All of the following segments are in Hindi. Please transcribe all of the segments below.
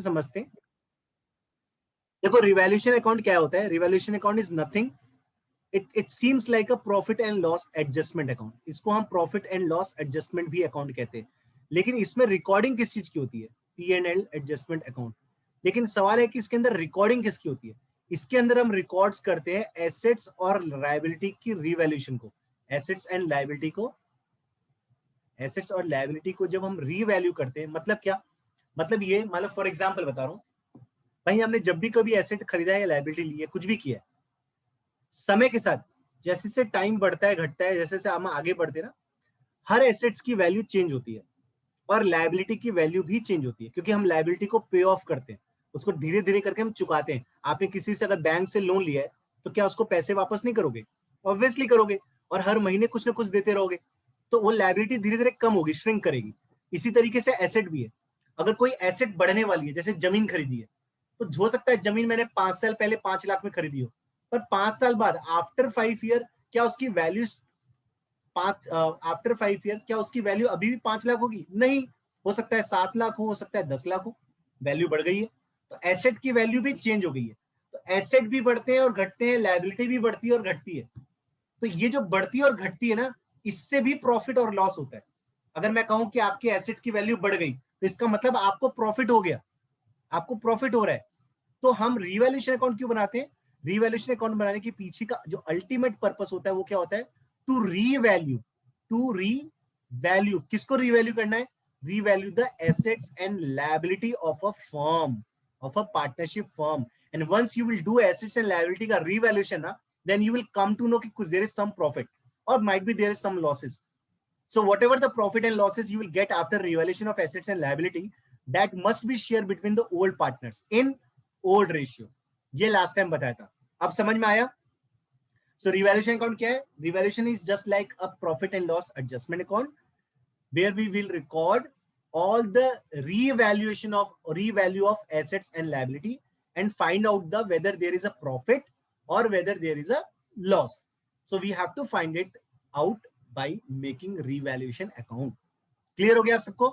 समझते हैं। देखो रिवैल्यूएशन अकाउंट क्या होता है, revaluation account is nothing, it seems like a profit and loss adjustment account. इसको हम प्रॉफिट एंड लॉस एडजस्टमेंट भी अकाउंट कहते हैं, लेकिन इसमें रिकॉर्डिंग किस चीज की होती है, P&L एडजस्टमेंट अकाउंट। लेकिन सवाल है कि इसके अंदर रिकॉर्डिंग किसकी होती है, इसके अंदर हम रिकॉर्ड्स करते हैं एसेट्स और लायबिलिटी की रिवैल्यूएशन को, एसेट्स एंड लायबिलिटी को, एसेट्स और लायबिलिटी को जब हम रीवैल्यू करते हैं, मतलब क्या, मतलब ये, मतलब फॉर एग्जांपल बता रहा हूं भाई, हमने जब भी कभी एसेट खरीदा है या लायबिलिटी ली है, कुछ भी किया है, समय के साथ जैसे से टाइम बढ़ता है घटता है, जैसे से हम आगे बढ़ते हैं ना, हर एसेट्स की वैल्यू चेंज होती है और लायबिलिटी की वैल्यू भी चेंज होती है, क्योंकि हम लायबिलिटी को पे ऑफ करते हैं, उसको धीरे धीरे करके हम चुकाते हैं। आपने किसी से अगर बैंक से लोन लिया है तो क्या उसको पैसे वापस नहीं करोगे, ऑब्वियसली करोगे, और हर महीने कुछ ना कुछ देते रहोगे, तो वो लायबिलिटी धीरे धीरे कम होगी, श्रिंक करेगी। इसी तरीके से एसेट भी है, अगर कोई एसेट बढ़ने वाली है, जैसे जमीन खरीदी है, तो हो सकता है जमीन मैंने 5 साल पहले 5 लाख में खरीदी हो, पर 5 साल बाद आफ्टर 5 ईयर क्या उसकी वैल्यू, आफ्टर 5 ईयर क्या उसकी वैल्यू अभी भी 5 लाख होगी, नहीं, हो सकता है 7 लाख हो सकता है 10 लाख हो, वैल्यू बढ़ गई है, तो एसेट की वैल्यू भी चेंज हो गई है। तो एसेट भी बढ़ते हैं और घटते हैं, लायबिलिटी भी बढ़ती है और घटती है। तो ये जो बढ़ती है और घटती है ना, इससे भी प्रॉफिट और लॉस होता है। अगर मैं कहूं कि आपकी एसेट की वैल्यू बढ़ गई, तो इसका मतलब आपको प्रॉफिट हो गया, आपको प्रॉफिट हो रहा है। तो हम रिवैल्यूएशन अकाउंट क्यों बनाते हैं, रिवैल्यूएशन अकाउंट बनाने के पीछे का जो अल्टीमेट पर्पस होता है वो क्या होता है, टू रीवैल्यू, टू रीवैल्यू, किसको रीवैल्यू करना है, revalue the assets and liability of a firm, of a partnership firm. And once you will do assets and liability का रीवैल्यूएशन ना, then you will come to know कि कुछ देयर इज सम प्रॉफिट और might be there is some losses. So whatever the profit and losses you will get after revaluation of assets and liability, that must be shared between the old partners in old ratio. ये last time बताया था, अब समझ में आया. So revaluation account क्या है, revaluation is just like a profit and loss adjustment account where we will record all the revalue of assets and liability and find out the whether there is a profit or whether there is a loss. So we have to find it out by making revaluation account. Clear हो गया आप सबको,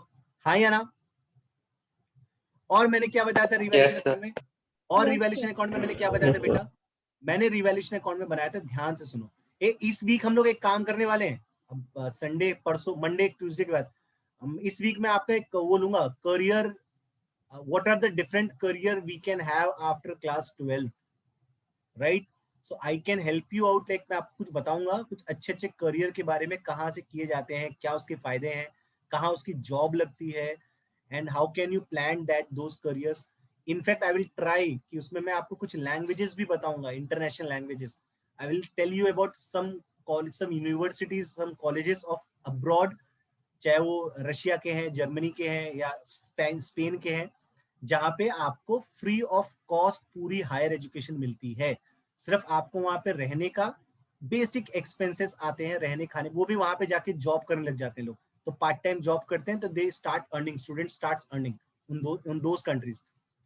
हाँ या ना. और मैंने क्या बताया था रिवैल्यूएशन अकाउंट में, और रिवैल्यूएशन अकाउंट में मैंने क्या बताया था बेटा, मैंने रिवैल्यूएशन अकाउंट में बनाया था, ध्यान से सुनो. इस वीक हम लोग एक काम करने वाले हैं, अब संडे परसों मंडे ट्यूसडे के बाद हम इस वीक में आपका एक वो लूंगा, career, what are the different career we can have after class 12, right. So I can help you out, like मैं आपको कुछ बताऊंगा, कुछ अच्छे अच्छे करियर के बारे में, कहाँ से किए जाते हैं, क्या उसके फायदे हैं, कहाँ उसकी जॉब लगती है, and how can you plan that those careers. In fact I will try कि उसमें मैं आपको कुछ लैंग्वेजेस भी बताऊंगा, international languages. I will tell you about some college, some universities, some colleges of abroad, चाहे वो रशिया के हैं, जर्मनी के हैं, या स्पेन के हैं, जहाँ पे आपको फ्री ऑफ कॉस्ट पूरी हायर एजुकेशन मिलती है. सिर्फ आपको वहां पे रहने का बेसिक एक्सपेंसेस आते हैं, रहने खाने, वो भी वहां पे जाके जॉब करने लग जाते हैं लोग, तो पार्ट टाइम जॉब करते हैं, तो they start earning, student starts earning उन दोज कंट्रीज.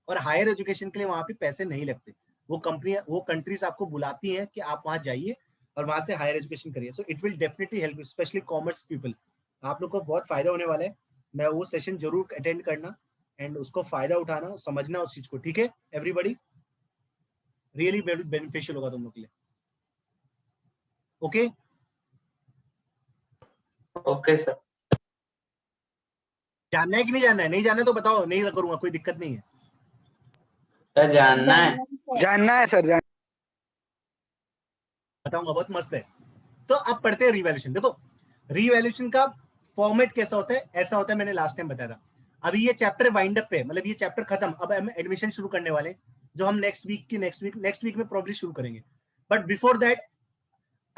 और हायर एजुकेशन के लिए वहां पे पैसे नहीं लगते, वो कंपनियां, वो कंट्रीज आपको बुलाती हैं कि आप वहां जाइए और वहां से हायर एजुकेशन करिए. So it will definitely help, specially commerce people, आप लोग को बहुत फायदा होने वाला है. मैं वो सेशन जरूर अटेंड करना एंड उसको फायदा उठाना, समझना उस चीज को, ठीक है एवरीबॉडी, रियली बेनिफिशियल होगा तुम लोग के लिए. Okay okay sir. जानना है कि नहीं जानना है, नहीं जानना तो बताओ, नहीं करूंगा, कोई दिक्कत नहीं है. सर जानना है. जानना है सर, बताऊंगा, बहुत मस्त है. तो अब पढ़ते हैं रिवैल्यूएशन. देखो रिवैल्यूएशन का फॉर्मेट कैसा होता है, ऐसा होता है, मैंने लास्ट टाइम बताया था. अभी ये चैप्टर वाइंड अप पे, मतलब ये चैप्टर खत्म, अब हम एडमिशन शुरू करने वाले, जो हम नेक्स्ट वीक में प्रॉब्ली शुरू करेंगे. But before that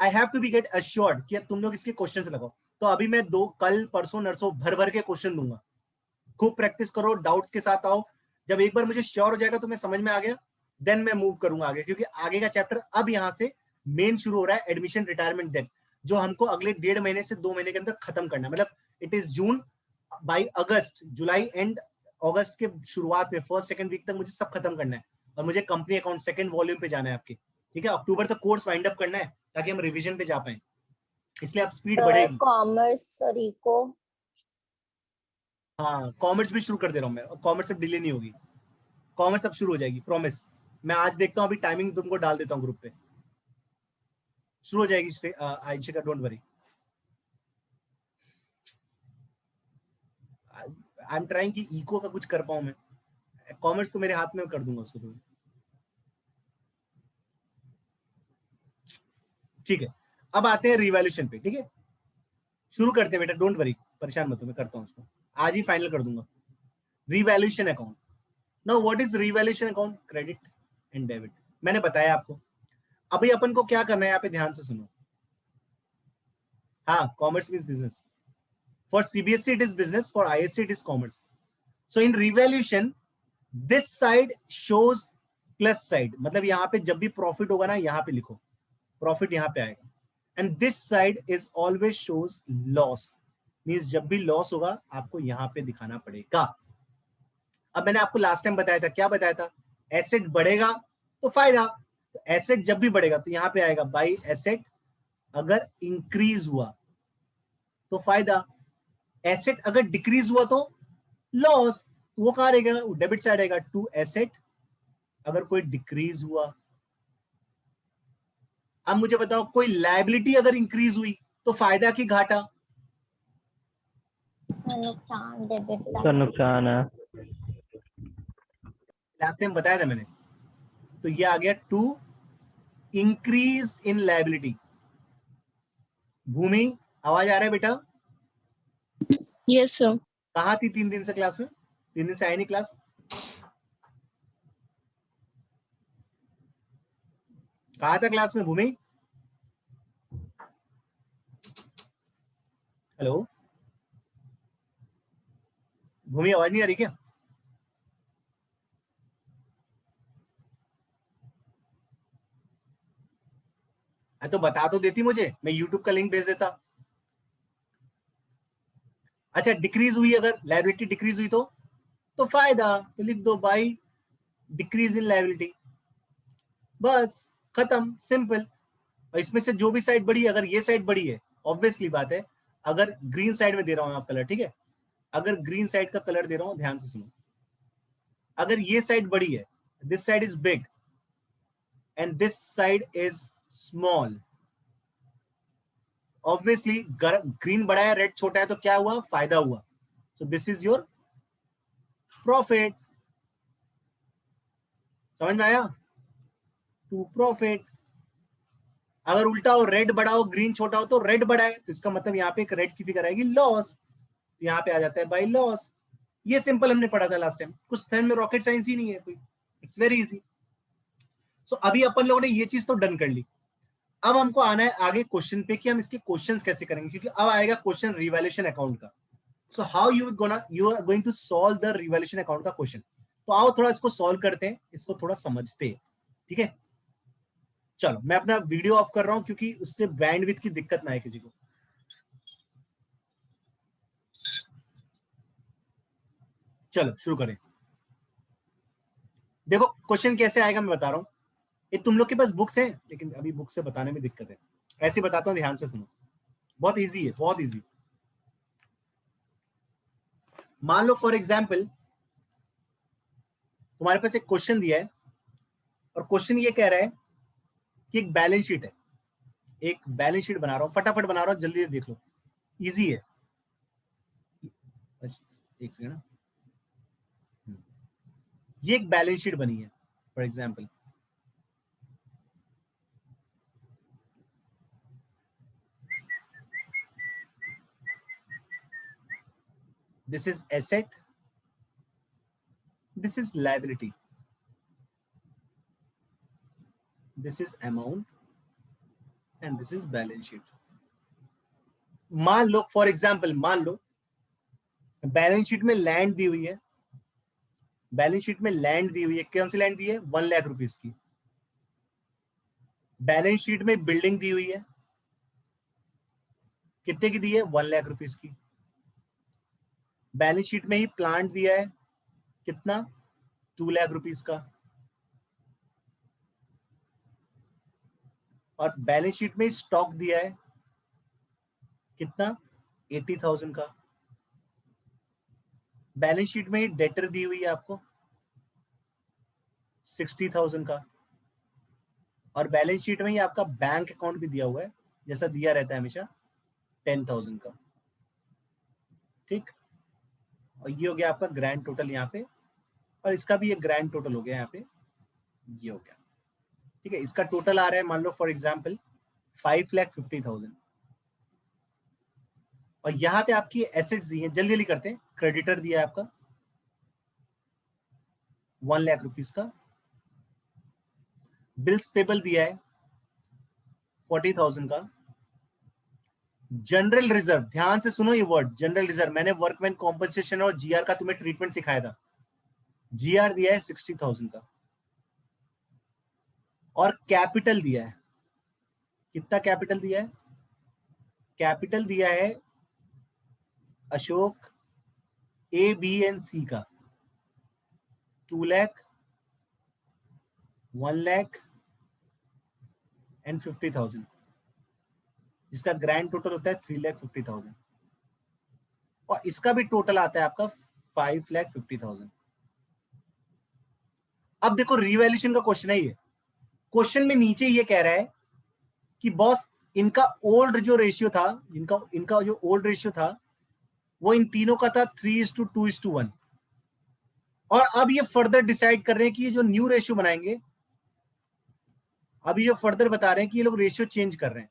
I have to be get assured कि तुम लोग इसके क्वेश्चन लगाओ. तो अभी मैं कल परसों नरसों भर भर के क्वेश्चन दूंगा, खूब प्रैक्टिस करो, डाउट्स के साथ आओ. जब एक बार मुझे श्योर हो जाएगा, तुम्हें समझ में आ गया, देन मैं मूव करूंगा आगे, क्योंकि आगे का चैप्टर अब यहाँ से मेन शुरू हो रहा है, एडमिशन रिटायरमेंट डेट, जो हमको अगले 1.5 महीने से 2 महीने के अंदर खत्म करना है. मतलब it is June, by August, July and August के शुरुआत में फर्स्ट सेकंड वीक तक मुझे सब खत्म करना है, और मुझे कंपनी अकाउंट सेकंड वॉल्यूम पे जाना है आपके, ठीक है. अक्टूबर तक कोर्स वाइंड अप करना है ताकि हम रिवीजन पे जा पाए, इसलिए अब स्पीड बढ़ेगी. कॉमर्स और इको, हाँ कॉमर्स भी शुरू कर दे रहा हूँ मैं, कॉमर्स से डिले नहीं होगी. कॉमर्स अब शुरू हो जाएगी, प्रॉमिस। मैं आज देखता हूँ, अभी टाइमिंग तुमको डाल देता हूँ ग्रुप पे, शुरू हो जाएगी Ayshika, don't worry. I am trying कि इको का कुछ कर पाऊं मैं, कॉमर्स तो मेरे हाथ में कर दूंगा उसको तो। ठीक है, अब आते हैं रिवैल्यूएशन पे। ठीक है, शुरू करते हैं बेटा, डोंट वरी, परेशान मत हो, मैं करता हूँ उसको, आज ही फाइनल कर दूंगा। Revaluation account. Now what is revaluation account? Credit and debit, मैंने बताया आपको। अभी अपन को क्या करना है, यहाँ पे ध्यान से सुनो। हाँ, commerce means business, for CBSE it is business, for ISC it is commerce. So in revaluation this side shows plus side, मतलब यहाँ पे जब भी प्रॉफिट होगा ना, यहाँ पे लिखो प्रॉफिट, यहाँ पे आएगा। And this side is always shows loss, means जब भी लॉस होगा आपको यहाँ पे दिखाना पड़ेगा। अब मैंने आपको लास्ट टाइम बताया था, क्या बताया था? एसेट बढ़ेगा तो फायदा, तो एसेट जब भी बढ़ेगा तो यहाँ पे आएगा बाई एसेट, अगर इंक्रीज हुआ तो फायदा, एसेट अगर डिक्रीज हुआ तो लॉस, वो कहाँ रहेगा? डेबिट साइड आएगा, टू एसेट अगर कोई डिक्रीज हुआ। अब मुझे बताओ, कोई लायबिलिटी अगर इंक्रीज हुई तो फायदा की घाटा? नुकसान, डेबिट सर साइड। नुकसान है। लास्ट टाइम बताया था मैंने, तो ये आ गया टू इंक्रीज इन लायबिलिटी। भूमि, आवाज आ रहा है बेटा? Yes sir. कहाँ थी 3 दिन से क्लास में? 3 दिन से आई नहीं क्लास? कहा था क्लास में भूमि? हेलो भूमि, आवाज नहीं आ रही क्या? तो बता तो देती मुझे, मैं यूट्यूब का लिंक भेज देता। अच्छा, डिक्रीज हुई, अगर लायबिलिटी डिक्रीज हुई तो फायदा, तो लिख दो बाई डिक्रीज इन लायबिलिटी, बस खत्म, सिंपल। और इसमें से जो भी साइड बढ़ी है, अगर ये साइड बढ़ी है, ऑब्वियसली बात है, अगर ग्रीन साइड में दे रहा हूं आप कलर, ठीक है, अगर ग्रीन साइड का कलर दे रहा हूं, ध्यान से सुनो, अगर ये साइड बड़ी है, this side is big and this side is small, obviously green बड़ा है, रेड छोटा है, तो क्या हुआ? फायदा हुआ। So this is your profit. समझ में आया? To profit. अगर उल्टा हो, रेड बड़ा हो ग्रीन छोटा हो, तो रेड बड़ा है, तो इसका मतलब यहाँ पे एक रेड की फिगर आएगी, लॉस, तो यहाँ पे आ जाता है बाई लॉस। ये सिंपल हमने पढ़ा था लास्ट टाइम, कुछ टाइम में रॉकेट साइंस ही नहीं है कोई, इट्स वेरी इजी। सो अभी अपन लोगों ने ये चीज तो डन कर ली। अब हमको आना है आगे क्वेश्चन पे कि हम इसके क्वेश्चंस कैसे करेंगे, क्योंकि अब आएगा क्वेश्चन रिवैल्यूएशन अकाउंट का। So how you are going to solve the revaluation account का क्वेश्चन। तो आओ थोड़ा इसको सॉल्व करते हैं, इसको थोड़ा समझते हैं, ठीक है? चलो मैं अपना वीडियो ऑफ कर रहा हूं, क्योंकि उससे बैंडविड्थ की दिक्कत ना आए किसी को। चलो शुरू करें। देखो क्वेश्चन कैसे आएगा मैं बता रहा हूं। ये तुम लोग के पास बुक्स हैं, लेकिन अभी बुक से बताने में दिक्कत है, ऐसे बताता हूं, ध्यान से सुनो, बहुत इजी है, बहुत इजी। मान लो फॉर एग्जाम्पल तुम्हारे पास एक क्वेश्चन दिया है, और क्वेश्चन ये कह रहा है कि एक बैलेंस शीट है, एक बैलेंस शीट बना रहा हूं, फटाफट बना रहा हूं, जल्दी देख लो, इजी है। एक सेकंड ना, ये एक बैलेंस शीट बनी है for example, this is asset, this is liability, this is amount and this is balance sheet. मान लो फॉर एग्जाम्पल, मान लो बैलेंस शीट में लैंड दी हुई है, बैलेंस शीट में लैंड दी हुई है, कौन सी लैंड दी है? 1 लाख रुपीस की। बैलेंस शीट में बिल्डिंग दी हुई है, कितने की दी है? 1 लाख रुपीस की। बैलेंस शीट में ही प्लांट दिया है, कितना? 2 लाख रुपीस का। और बैलेंस शीट में स्टॉक दिया है, कितना? 80,000 का। बैलेंस शीट में ही डेटर दी हुई है आपको, 60,000 का, और बैलेंस शीट में ही आपका बैंक अकाउंट भी दिया हुआ है जैसा दिया रहता है हमेशा 10,000 का, ठीक। और ये हो गया आपका ग्रैंड टोटल यहाँ पे, और इसका भी एक ग्रैंड टोटल हो गया यहाँ पे, ये हो गया, ठीक है। इसका टोटल आ रहा है मान लो फॉर एग्जाम्पल 5,50,000, और यहाँ पे आपकी एसेट्स दी है, जल्दी जल्दी करते हैं। क्रेडिटर दिया है आपका 1 लाख रुपीज का, बिल्स पेबल दिया है 40,000 का, जनरल रिजर्व, ध्यान से सुनो ये वर्ड जनरल रिजर्व, मैंने वर्कमैन कॉम्पनसेशन और जीआर का तुम्हें ट्रीटमेंट सिखाया था, जीआर दिया है 60,000 का, और कैपिटल दिया है, कितना कैपिटल दिया है? कैपिटल दिया है अशोक ए बी एंड सी का 2 लाख, 1 लाख एंड 50,000, जिसका ग्रैंड टोटल होता है 3,50,000, और इसका भी टोटल आता है आपका 5,50,000। अब देखो रिवैल्यूएशन का क्वेश्चन है ये, क्वेश्चन में नीचे ये कह रहा है कि बॉस इनका ओल्ड जो रेशियो था, इनका जो ओल्ड रेशियो था वो इन तीनों का था 3:2:1, और अब ये फर्दर डिसाइड कर रहे हैं कि ये जो न्यू रेशियो बनाएंगे, अभी ये फर्दर बता रहे हैं कि ये लोग रेशियो चेंज कर रहे हैं,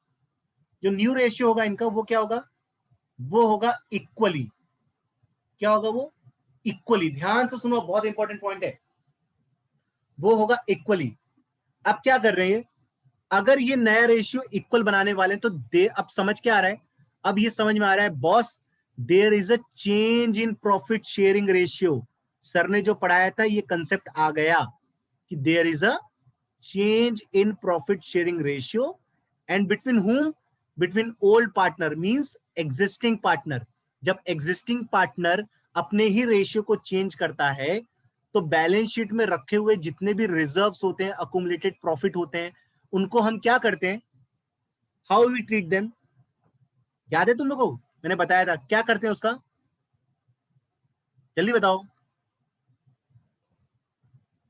जो न्यू रेशियो होगा इनका वो क्या होगा? वो होगा इक्वली। क्या होगा वो? इक्वली। ध्यान से सुनो, बहुत इंपॉर्टेंट पॉइंट है, वो होगा इक्वली। अब क्या कर रहे हैं, अगर ये नया रेशियो इक्वल बनाने वाले हैं तो अब समझ क्या आ रहा है? अब ये समझ में आ रहा है boss, there is a change in profit sharing ratio. Sir ने जो पढ़ाया था ये कंसेप्ट आ गया कि there is a change in profit sharing ratio, and between whom? Between old partner means existing partner. जब एग्जिस्टिंग पार्टनर अपने ही रेशियो को चेंज करता है तो बैलेंस शीट में रखे हुए जितने भी रिजर्व्स होते हैं, अकुमुलेटेड प्रॉफिट होते हैं, उनको हम क्या करते हैं? How we treat them? याद है तुम लोगों को? मैंने बताया था क्या करते हैं उसका, जल्दी बताओ।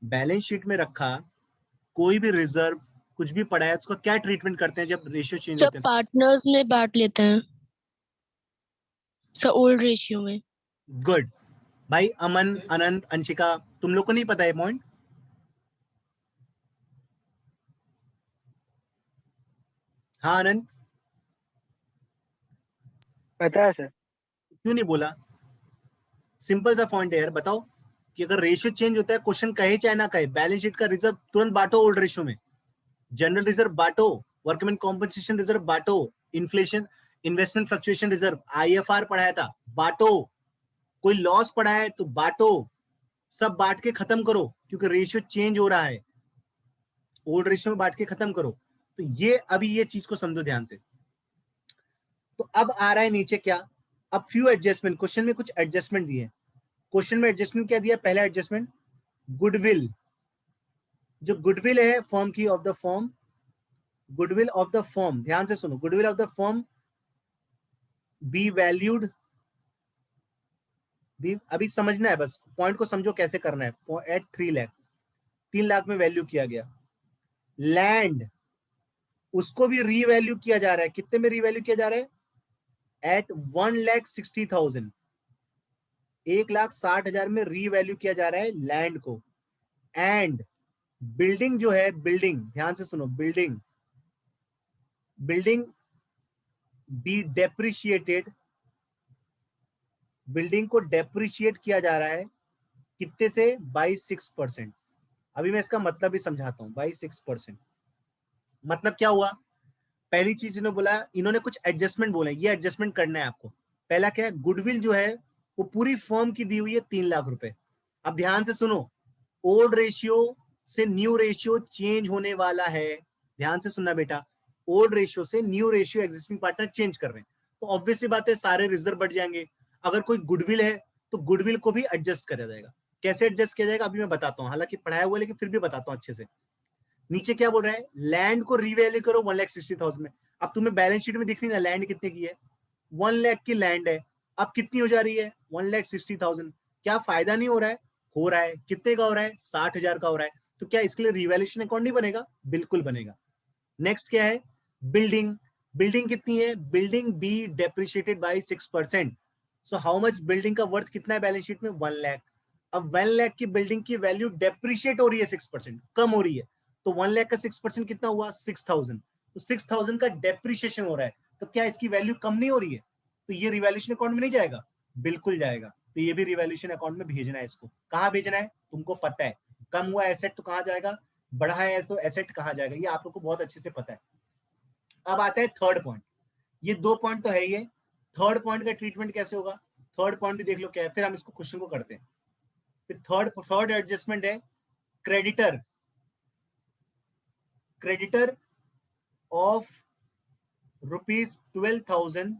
बैलेंस शीट में रखा कोई भी रिजर्व कुछ भी पड़ा है उसका क्या ट्रीटमेंट करते हैं जब रेशियो चेंज सब होते हैं? पार्टनर्स में बांट लेते हैं, सब ओल्ड रेशियो में। गुड भाई। अमन, अनंत, अंशिका, तुम लोग को नहीं पता है पॉइंट? हाँ अनंत, पता है सर। क्यों नहीं बोला? सिंपल सा पॉइंट है यार, बताओ कि अगर रेशियो चेंज होता है, क्वेश्चन कहे चाहे ना कहे, बैलेंस शीट का रिजर्व तुरंत बांटो ओल्ड रेशियो में, जनरल रिजर्व बांटो, वर्कमैन कॉम्पनसेशन रिजर्व बांटो, inflation investment fluctuation reserve IFR पढ़ाया था बांटो, कोई लॉस पड़ा है तो बांटो, सब बांट के खत्म करो, क्योंकि रेशियो चेंज हो रहा है, ओल्ड रेशियो में बांट के खत्म करो। तो ये अभी ये चीज को समझो ध्यान से। तो अब आ रहा है नीचे क्या? अब फ्यू एडजस्टमेंट, क्वेश्चन में कुछ एडजस्टमेंट दिए। क्वेश्चन में एडजस्टमेंट क्या दिया? पहला एडजस्टमेंट गुडविल, जो गुडविल है फर्म की, of the firm, goodwill of the firm, ध्यान से सुनो, goodwill of the firm be valued, अभी समझना है, बस पॉइंट को समझो कैसे करना है। एट 3 लाख, 3 लाख में वैल्यू किया गया। लैंड, उसको भी रीवैल्यू किया जा रहा है, कितने में रीवैल्यू किया जा रहा है? एट 1,60,000, 1,60,000 में रीवैल्यू किया जा रहा है लैंड को। एंड बिल्डिंग जो है, बिल्डिंग, ध्यान से सुनो, बिल्डिंग बी डेप्रिशिएटेड, बिल्डिंग को डेप्रिशिएट किया जा रहा है कितने से? बाई 6%। अभी मैं इसका मतलब भी समझाता हूं, बाई 6%। मतलब क्या हुआ? पहली चीज इन्होंने बोला, इन्होंने कुछ एडजस्टमेंट बोले, ये एडजस्टमेंट करना है आपको। पहला क्या है? गुडविल जो है वो पूरी फर्म की दी हुई है 3 लाख रुपए। अब ध्यान से सुनो, ओल्ड रेशियो से न्यू रेशियो चेंज होने वाला है, ध्यान से सुनना बेटा, ओल्ड रेशियो से new ratio existing partner change कर रहे हैं, तो ऑब्वियसली बात है सारे रिजर्व बढ़ जाएंगे। अगर कोई गुडविल है तो गुडविल को भी एडजस्ट करा जाएगा। कैसे एडजस्ट किया जाएगा अभी मैं बताता हूं, हालांकि पढ़ाया हुआ है लेकिन फिर भी बताता हूं अच्छे से। नीचे क्या बोल रहा है? लैंड को रीवैल्यू करो 1,60,000 में। अब तुम्हें बैलेंस शीट में दिख रही ना लैंड कितने की है? 1 लाख की लैंड है, अब कितनी हो जा रही है? 1,60,000। क्या फायदा नहीं हो रहा है? हो रहा है। कितने का हो रहा है? 60,000 का हो रहा है। तो क्या इसके लिए रिवैल्यूएशन अकाउंट नहीं बनेगा? बिल्कुल बनेगा। नेक्स्ट क्या है? बिल्डिंग। बिल्डिंग कितनी है? Building be depreciated by 6%। So how much building का वर्थ कितना है बैलेंस शीट में? 1 लाख। अब 1 लाख की बिल्डिंग की वैल्यू डेप्रिशिएट हो रही है 6%, कम हो रही है, तो 1 लाख का 6% कितना हुआ? 6000। तो 6000 का डेप्रिशिएशन हो रहा है, तो क्या इसकी वैल्यू कम नहीं हो रही है? तो ये रिवैल्यूएशन अकाउंट में नहीं जाएगा? बिल्कुल जाएगा। तो ये भी रिवैल्यूएशन अकाउंट में भेजना है इसको। कहां भेजना है तुमको पता है? कम हुआ एसेट तो कहां जाएगा? बढ़ा है तो एसेट कहां जाएगा? ये आप लोग को बहुत अच्छे से पता है। अब आता है थर्ड पॉइंट। ये 2 पॉइंट तो है ही है, थर्ड पॉइंट का ट्रीटमेंट कैसे होगा? थर्ड पॉइंट भी देख लो क्या है, फिर हम इसको क्वेश्चन को करते हैं। फिर थर्ड एडजस्टमेंट है creditor. Creditor of ₹12,000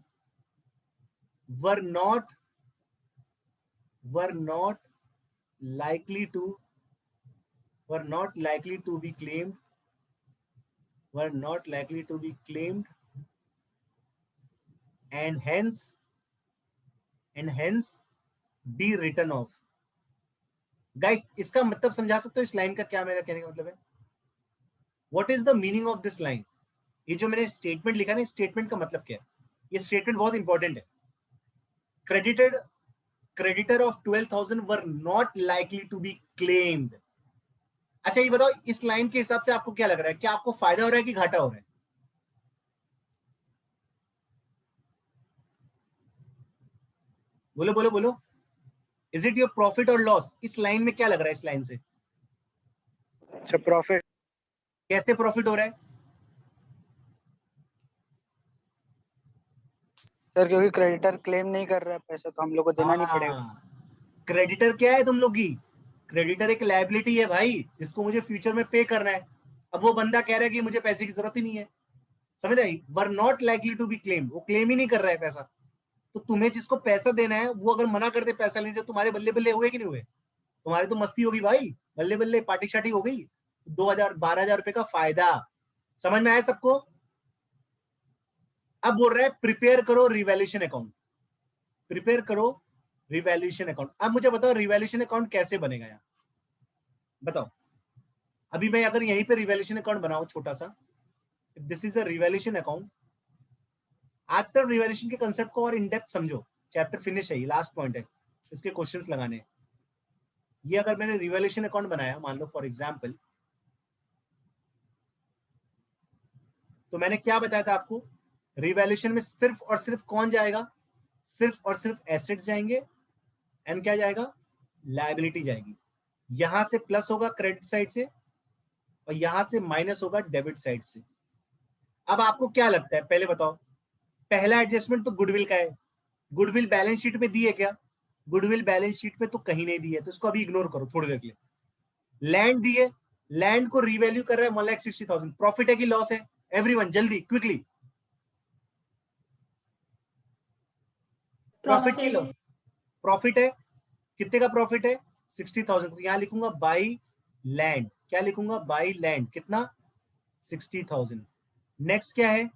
were not likely to be claimed and hence be written off. Guys इसका मतलब समझा सकते हो इस लाइन का? क्या मेरा कहने का मतलब है? What is the meaning of this line? ये जो मैंने स्टेटमेंट लिखा ना, स्टेटमेंट का मतलब क्या है? ये स्टेटमेंट बहुत इंपॉर्टेंट है। creditor of 12,000 were not likely to be claimed. अच्छा ये बताओ, इस लाइन के हिसाब से आपको क्या लग रहा है? क्या आपको फायदा हो रहा है कि घाटा हो रहा है? बोलो बोलो बोलो। इज इट योर प्रॉफिट और लॉस? इस लाइन में क्या लग रहा है? इस लाइन से प्रॉफिट। कैसे प्रॉफिट हो रहा है सर क्योंकि क्रेडिटर क्लेम नहीं कर रहा है पैसा, तो हम लोग को देना नहीं पड़ेगा। क्रेडिटर क्या है तुम लोग की? क्रेडिटर एक लायबिलिटी है भाई, जिसको मुझे फ्यूचर में पे करना है। अब वो बंदा कह रहा है कि मुझे पैसे की जरूरत ही नहीं है, समझ आई? Were not likely to be claim, वो क्लेम ही नहीं कर रहा है पैसा। तो तुम्हें जिसको पैसा देना है वो अगर मना कर दे पैसा लेने से, तुम्हारे बल्ले बल्ले हुए कि नहीं हुए? तुम्हारे तो मस्ती होगी भाई, बल्ले बल्ले पार्टी शार्टी हो गई। 2,000-12,000 रुपए का फायदा। समझ में आया सबको? अब बोल रहा है प्रिपेयर करो रिवैल्यूएशन अकाउंट। प्रिपेयर करो रिवैल्यूएशन अकाउंट। अब मुझे बताओ रिवैल्यूएशन अकाउंट कैसे बनेगा यार? बताओ। अभी मैं अगर यहीं पे रिवैल्यूएशन अकाउंट बनाऊं छोटा सा, this is a revaluation account. आज तक रिवैल्यूएशन के कंसेप्ट को और इन डेप्थ समझो। चैप्टर फिनिश है, ये लास्ट पॉइंट है, इसके क्वेश्चंस लगाने। ये अगर मैंने रिवैल्यूएशन अकाउंट बनाया, मान लो फॉर एग्जांपल, तो मैंने क्या बताया था आपको? रिवैल्यूएशन में सिर्फ और सिर्फ कौन जाएगा? सिर्फ और सिर्फ एसेट्स जाएंगे, एंड क्या जाएगा? लायबिलिटी जाएगी। यहां से प्लस होगा क्रेडिट साइड से, और यहां से माइनस होगा डेबिट साइड से। अब आपको क्या लगता है, पहले बताओ? पहला एडजस्टमेंट तो गुडविल का है। गुडविल बैलेंस शीट में दी है क्या? गुडविल बैलेंस शीट में तो कहीं नहीं दी है, तो इसको अभी इग्नोर करो थोड़ी देर के लिए। लैंड दी है, लैंड को रिवैल्यू कर रहा है 1,60,000। प्रॉफिट है कि लॉस है? एवरीवन जल्दी क्विकली। प्रॉफिट की लॉस? प्रॉफिट है। कितने का प्रॉफिट है? 60,000। तो यहां लिखूंगा बाई लैंड। क्या लिखूंगा? By land. कितना? 60,000। नेक्स्ट क्या है?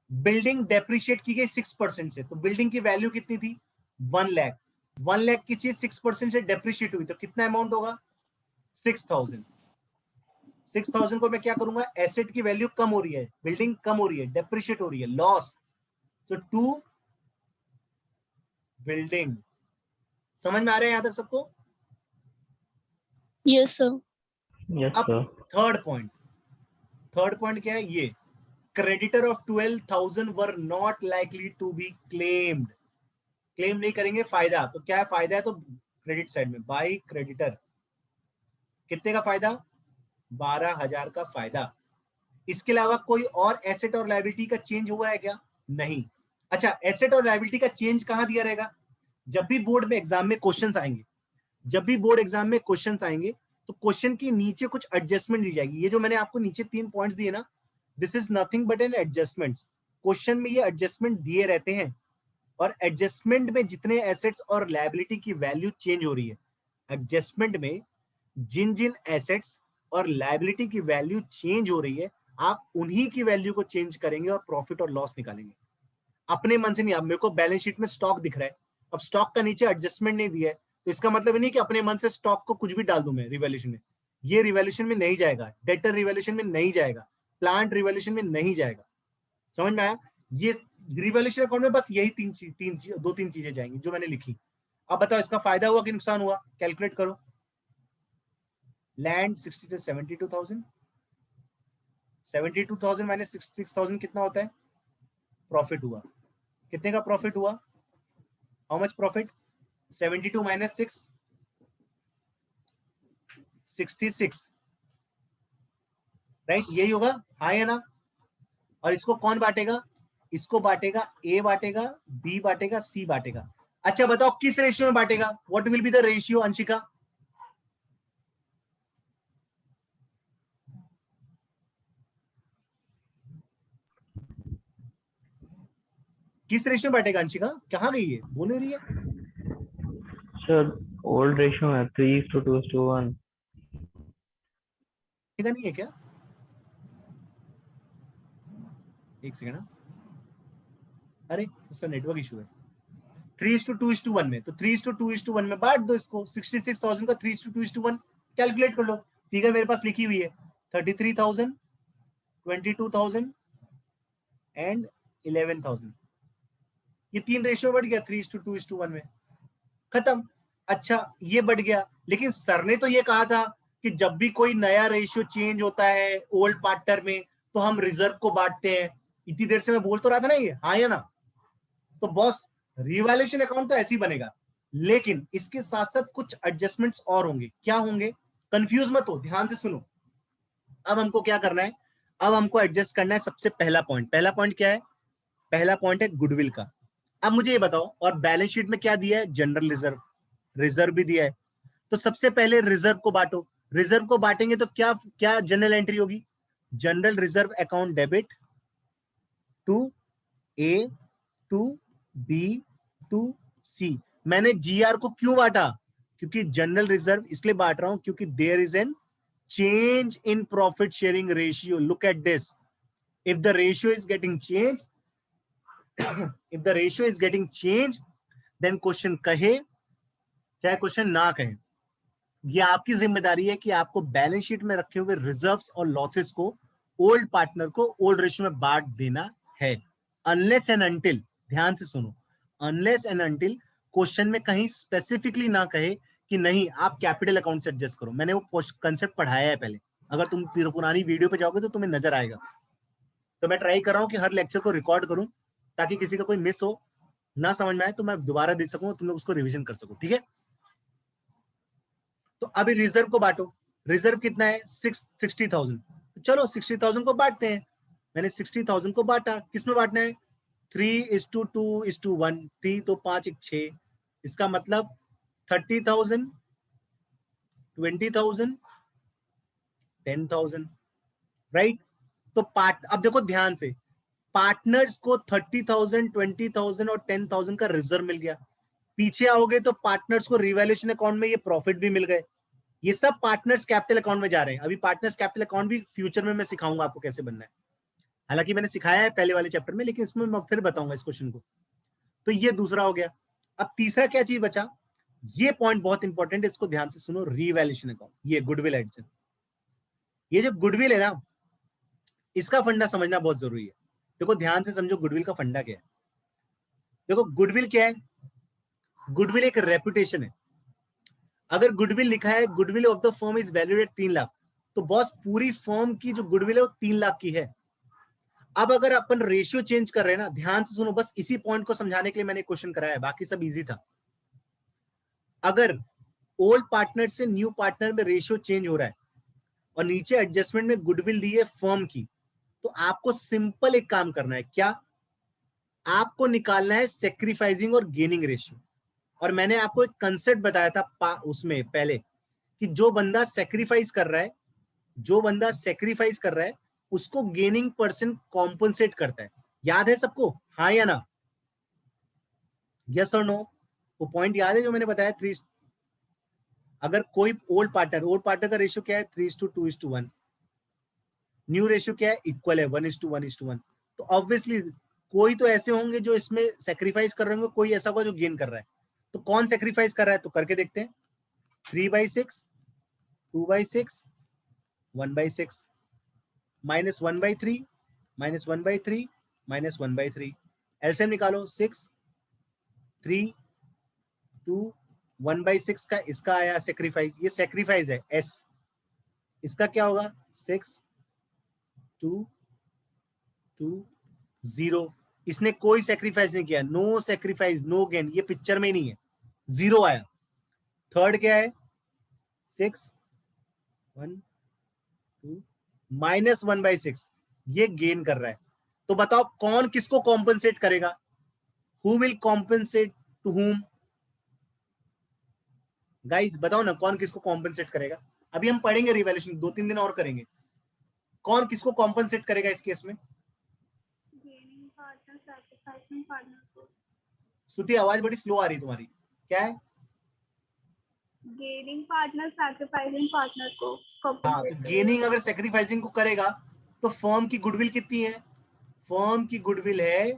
बिल्डिंग डेप्रिशिएट की गई 6% से, तो बिल्डिंग की वैल्यू कितनी थी? 1 लाख। 1 लाख की चीज 6% से डेप्रिशिएट हुई, तो कितना अमाउंट होगा? 6,000। 6,000 को मैं क्या करूंगा? एसेट की वैल्यू कम हो रही है, बिल्डिंग कम हो रही है, डेप्रिशिएट हो रही है, लॉस। तो टू बिल्डिंग। समझ में आ रहा है यहां तक सबको? Yes sir. अब थर्ड पॉइंट क्या है? ये creditor of 12,000 were not likely to be claimed. Claim नहीं करेंगे, फायदा। तो क्या है? फायदा है तो क्रेडिट साइड में बाय क्रेडिटर। कितने का फायदा? 12,000 का फायदा। इसके अलावा कोई और एसेट और लायबिलिटी का चेंज हुआ है क्या? नहीं। अच्छा, एसेट और लायबिलिटी का चेंज कहां दिया रहेगा? जब भी बोर्ड में एग्जाम में क्वेश्चंस आएंगे, तो क्वेश्चन के नीचे कुछ एडजस्टमेंट दी जाएगी। ये जो मैंने आपको नीचे 3 पॉइंट्स दिए ना, this is nothing but an adjustments. Question में ये एडजस्टमेंट दिए रहते हैं, और एडजस्टमेंट में जितने एसेट्स और लायबिलिटी की वैल्यू चेंज हो रही है, एडजस्टमेंट में जिन जिन एसेट्स और लायबिलिटी की वैल्यू चेंज हो रही है, आप उन्हीं की वैल्यू को चेंज करेंगे और प्रॉफिट और लॉस निकालेंगे। अपने मन से नहीं। अब मेरे को बैलेंस शीट में स्टॉक दिख रहा है, अब स्टॉक का नीचे एडजस्टमेंट नहीं दिया है, तो इसका मतलब नहीं कि अपने मन से स्टॉक को कुछ भी डाल दूं मैं रिवैल्यूएशन में। ये रिवैल्यूएशन में नहीं जाएगा, डेटर रिवैल्यूएशन में नहीं जाएगा, प्लांट रिवैल्यूएशन में नहीं जाएगा। समझ में आया? ये रिवैल्यूएशन अकाउंट में बस यही दो तीन चीजें जाएंगी जो मैंने लिखी। अब बताओ इसका फायदा हुआ कि नुकसान हुआ? कैलकुलेट करो। लैंड 72,000 माइनस 66,000 कितना होता है? प्रॉफिट हुआ। कितने का प्रॉफिट हुआ? How much profit? 72 minus 6 66, right? यही होगा, हाँ या ना? और इसको कौन बांटेगा? इसको बांटेगा ए बांटेगा, बी बांटेगा, सी बांटेगा। अच्छा बताओ किस रेशियो में बांटेगा? What will be the ratio Anshika? किस रेशियो में बांटेगा अंशिका? कहाँ गई है, बोल नहीं रही है? सर ओल्ड रेशियो है 3:2:1। नहीं है क्या? एक सेकंड। अरे उसका नेटवर्क इशू है। 3:2:1 में, तो 3:2:1 में बांट दो इसको। 66,000 का 3:2:1 कैलकुलेट कर लो। फिगर मेरे पास लिखी हुई है 33,000, 22,000 एंड 11,000। ये 3 रेशियो बढ़ गया 3:2:1 में, खत्म। अच्छा ये बढ़ गया, लेकिन सर ने तो ये कहा था कि जब भी कोई नया रेशियो चेंज होता है ओल्ड पार्टनर में तो हम रिजर्व को बांटते हैं। इतनी देर से मैं बोल तो रहा था ना ये, हाँ या ना? तो बॉस रिवैल्यूएशन अकाउंट तो ऐसे ही बनेगा, लेकिन इसके साथ साथ कुछ एडजस्टमेंट्स और होंगे। क्या होंगे? कंफ्यूज मत हो, ध्यान से सुनो। अब हमको क्या करना है? अब हमको एडजस्ट करना है सबसे पहला पॉइंट। पहला पॉइंट क्या है? पहला पॉइंट है गुडविल का। अब मुझे ये बताओ, और बैलेंस शीट में क्या दिया है? जनरल रिजर्व, रिजर्व भी दिया है। तो सबसे पहले रिजर्व को बांटो। रिजर्व को बांटेंगे तो क्या क्या जनरल एंट्री होगी? General reserve account debit to A to B to C. मैंने जीआर को क्यों बांटा? क्योंकि जनरल रिजर्व इसलिए बांट रहा हूं क्योंकि there is an change in profit sharing ratio. Look at this, if the ratio is getting change, if the ratio is getting changed, then question कहे चाहे क्वेश्चन ना कहे, ये आपकी जिम्मेदारी है कि आपको बैलेंस शीट में रखे हुए रिजर्व्स और लॉसेस को ओल्ड पार्टनर को ओल्ड रेशियो में बांट देना है। अनलेस एंड अनटिल, ध्यान से सुनो, अनलेस एंड अनटिल क्वेश्चन में कहीं स्पेसिफिकली ना कहे कि नहीं आप कैपिटल अकाउंट से एडजस्ट करो। मैंने वो कंसेप्ट पढ़ाया है पहले, अगर तुम पुरानी वीडियो पे जाओगे तो तुम्हें नजर आएगा। तो मैं ट्राई कर रहा हूँ कि हर लेक्चर को रिकॉर्ड करूं ताकि किसी का कोई मिस हो, ना समझ में आए तो मैं दोबारा दे सकूं, तुम लोग उसको रिवीजन कर सको, ठीक है? तो अभी रिजर्व को बांटो। रिजर्व कितना है? 60,000। चलो 60,000 को बांटते हैं। मैंने 60,000 को बांटा। किसमें बांटना है? 3:2:1। 3 तो 5 1 6। इसका मतलब 30,000, 20,000, 10,000, राइट? तो अब देखो ध्यान से, पार्टनर्स को 30,000, 20,000 और 10,000 का रिजर्व मिल गया। पीछे आओगे तो पार्टनर्स को रिवैल्यूएशन अकाउंट में ये प्रॉफिट भी मिल गए। ये सब पार्टनर्स कैपिटल अकाउंट में जा रहे हैं। अभी पार्टनर्स कैपिटल अकाउंट भी फ्यूचर में मैं सिखाऊंगा आपको कैसे बनना है। हालांकि मैंने सिखाया है पहले वाले चैप्टर में, लेकिन इसमें मैं फिर बताऊंगा इस क्वेश्चन को। तो ये दूसरा हो गया। अब तीसरा क्या चीज बचा? ये पॉइंट बहुत इंपॉर्टेंट है, इसको ध्यान से सुनो। रिवैल्यूएशन अकाउंट, ये गुडविल एडिशन। ये जो गुडविल है ना, इसका फंडा समझना बहुत जरूरी है। देखो ध्यान से समझो, गुडविल का फंडा क्या है। देखो गुडविल क्या है? गुडविल एक रेपुटेशन है। अगर गुडविल लिखा है goodwill of the firm is valued at 3 lakh, तो बॉस पूरी फर्म की जो गुडविल है वो 3 लाख की है। अब अगर अपन रेशियो चेंज कर रहे हैं ना, ध्यान से सुनो, बस इसी पॉइंट को समझाने के लिए मैंने क्वेश्चन कराया है, बाकी सब इजी था। अगर ओल्ड पार्टनर से न्यू पार्टनर में रेशियो चेंज हो रहा है और नीचे एडजस्टमेंट में गुडविल दी है फर्म की, तो आपको सिंपल एक काम करना है। क्या? आपको निकालना है सेक्रीफाइसिंग और गेनिंग रेशियो। और मैंने आपको एक कंसेप्ट बताया था उसमें पहले कि जो बंदा सेक्रीफाइस कर रहा है, जो बंदा सेक्रीफाइस कर रहा है उसको गेनिंग पर्सन कॉम्पनसेट करता है। याद है सबको, हाँ या ना? यस और नो? वो पॉइंट याद है जो मैंने बताया? 3, अगर कोई ओल्ड पार्टनर का रेशियो क्या है? 3:2:1। न्यू रेशियो क्या है? इक्वल है, 1:1:1। तो ऑब्वियसली कोई तो ऐसे होंगे जो इसमें सेक्रीफाइस कर रहे होंगे, कोई ऐसा होगा जो गेन कर रहा है। तो कौन सेक्रीफाइस कर रहा है? तो करके देखते हैं। 3/6 2/6 1/6 माइनस 1/3 माइनस 1/3 माइनस 1/3 एलसीएम निकालो 6 3 2 1/6 का इसका आया सेक्रीफाइस, ये सेक्रीफाइस है एस, इसका क्या होगा 6 2 2 0, इसने कोई सेक्रीफाइस नहीं किया, नो सेक्रीफाइस नो गेन, ये पिक्चर में ही नहीं है, 0 आया। थर्ड क्या है 6 1 2 माइनस 1/6, ये गेन कर रहा है। तो बताओ कौन किसको कॉम्पनसेट करेगा, who will compensate to whom? Guys बताओ ना कौन किसको कॉम्पनसेट करेगा। अभी हम पढ़ेंगे रिवैल्यूएशन, 2-3 दिन और करेंगे। कौन किसको कॉम्पनसेट करेगा इस केस में? स्तुति आवाज बड़ी स्लो आ रही तुम्हारी, क्या है? गेनिंग पार्टनर सैक्रिफाइसिंग पार्टनर को हाँ, तो गेनिंग अगर सैक्रिफाइसिंग को करेगा तो फर्म की गुडविल कितनी है? फर्म की गुडविल है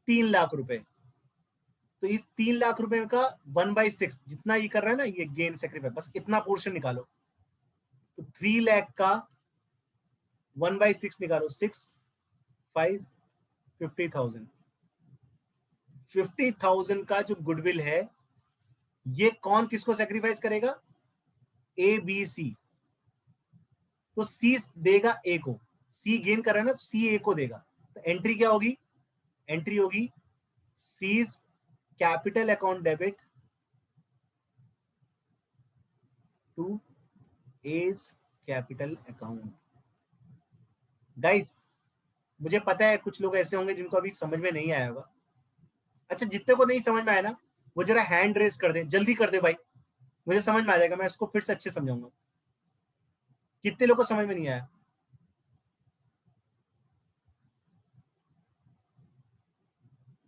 3 लाख रुपए। तो इस 3 लाख रुपए का 1/6 जितना ये कर रहा है ना, ये गेन सैक्रिफाइस, बस इतना पोर्शन निकालो। तो 3 लाख का 1/6 निकालो, 6 5 50,000। 50,000 का जो गुडविल है, ये कौन किसको सैक्रिफाइस करेगा? A B C. तो सी देगा ए को, सी गेन कर रहा है ना, तो सी ए को देगा। तो एंट्री क्या होगी? एंट्री होगी C's capital account debit to A's capital account. Guys मुझे पता है कुछ लोग ऐसे होंगे जिनको अभी समझ में नहीं आया होगा। अच्छा, जितने को नहीं समझ में आया ना, वो जरा हैंड रेज कर दे, जल्दी कर दे भाई, मुझे समझ में आ जाएगा, मैं इसको फिर से अच्छे समझाऊंगा। कितने लोगों को समझ में नहीं आया?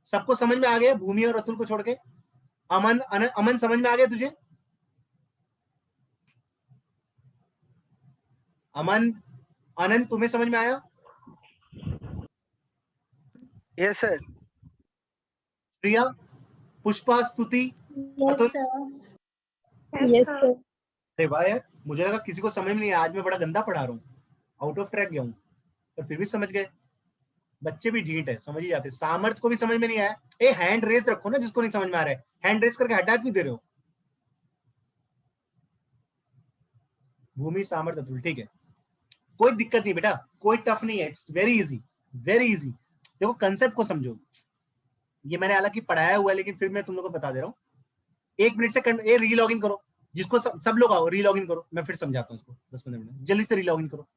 सबको समझ में आ गया? भूमि और अतुल को छोड़ के। अमन अमन समझ में आ गया तुझे? अमन आनंद तुम्हें समझ में आया? Yes sir. प्रिया, पुष्पा, स्तुति, अतुल? Yes sir. अरे वाह यार, मुझे लगा किसी को समझ में नहीं आया, आज मैं बड़ा गंदा पढ़ा रहा हूँ, आउट ऑफ ट्रैक गया हूँ, पर फिर भी समझ गए। बच्चे भी ढीठ है, समझ ही जाते। सामर्थ को भी समझ में नहीं आया? ए हैंड रेज रखो ना जिसको नहीं समझ में आ रहा है, हैंड रेज करके हटा क्यों दे रहे हो? भूमि, सामर्थ, अतुल, ठीक है, कोई दिक्कत नहीं बेटा, कोई टफ नहीं है, it's very easy, very easy. देखो कंसेप्ट को समझो, ये मैंने हालांकि पढ़ाया हुआ है लेकिन फिर मैं तुम लोगों को बता दे रहा हूँ। 1 मिनट से री लॉग इन करो, जिसको सब लोग आओ री लॉग इन करो, मैं फिर समझाता हूँ इसको 10-15 मिनट, जल्दी से री लॉग इन करो।